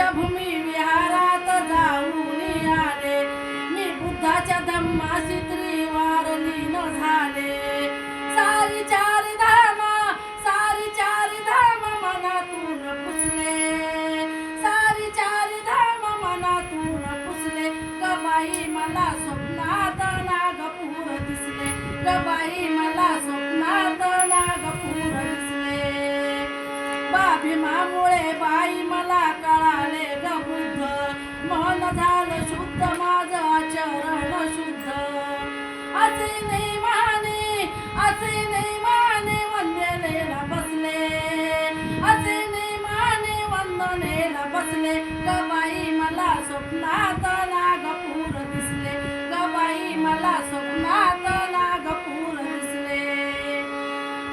दीक्षाभूमी विहारात जाऊन आले, मी बुद्धाच्या धम्माशी त्रिवार लीन झाले. सारी चारी धाम मनातून पुसले, सारी चारी धाम मनातून पुसले. गबाई मला स्वप्नात नागपूर दिसले, गबाई मला स्वप्नात नागपूर दिसले. भीमामुळे बाई मला कळाले ग बुद्ध, मन झालं शुद्ध माझं आचरण शुद्ध. असे नाही माने वंदनेला बसले, असे नाही माने वंदनेला बसले. गबाई मला स्वप्नात नागपूर दिसले, गबाई मला स्वप्नात नागपूर दिसले.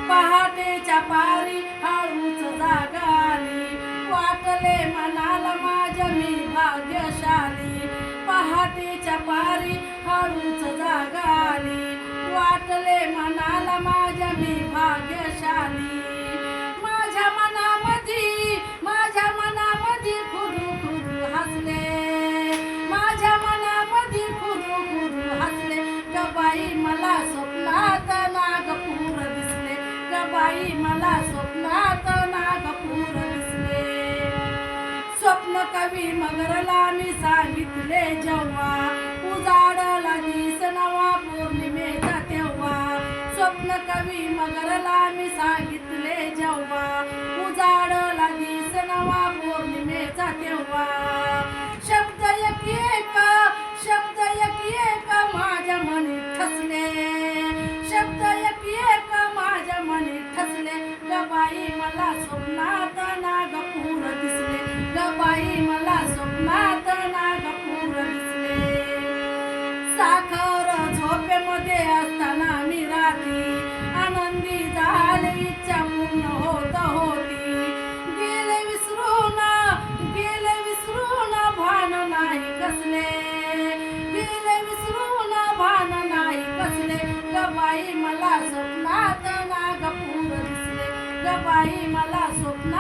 पहाटेच्या पारी हळूच जागा आली, वाटले मनाला माझ्या मी भाग्यशाली. पहाटेच्या पारी हळूच जागा आली, वाटले मनाला माझ्या मी भाग्यशाली. माझ्या मनामध्ये खुरू हसले, माझ्या मनामध्ये खुरू हसले. गबाई मला स्वप्नात नागपूर दिसले, गबाई मला स्वप्नात नागपूर दिसले. स्वप्न कवी मगरला मी सांगितले जेव्हा, उजाडला दिस नवा पौर्णिमेचा तेव्हा. स्वप्न कवी मगरला मी सांगितले जेव्हा, उजाडला दिस नवा पौर्णिमेचा तेव्हा. शब्द एक माझ्या मनी ठसले, शब्द एक माझ्या मनी ठसले. गबाई मला स्वप्नात नागपूर दिसले, गबाई मला स्वप्नात नागपूर दिसले. साखर झोपेमध्ये असताना मी रात्री आनंदी झाले, इच्छा पूर्ण होती. गेले विसरून भान नाही कसले, गेले विसरून भान नाही कसले. गबाई मला स्वप्नात नागपूर दिसले, गबाई मला स्वप्नात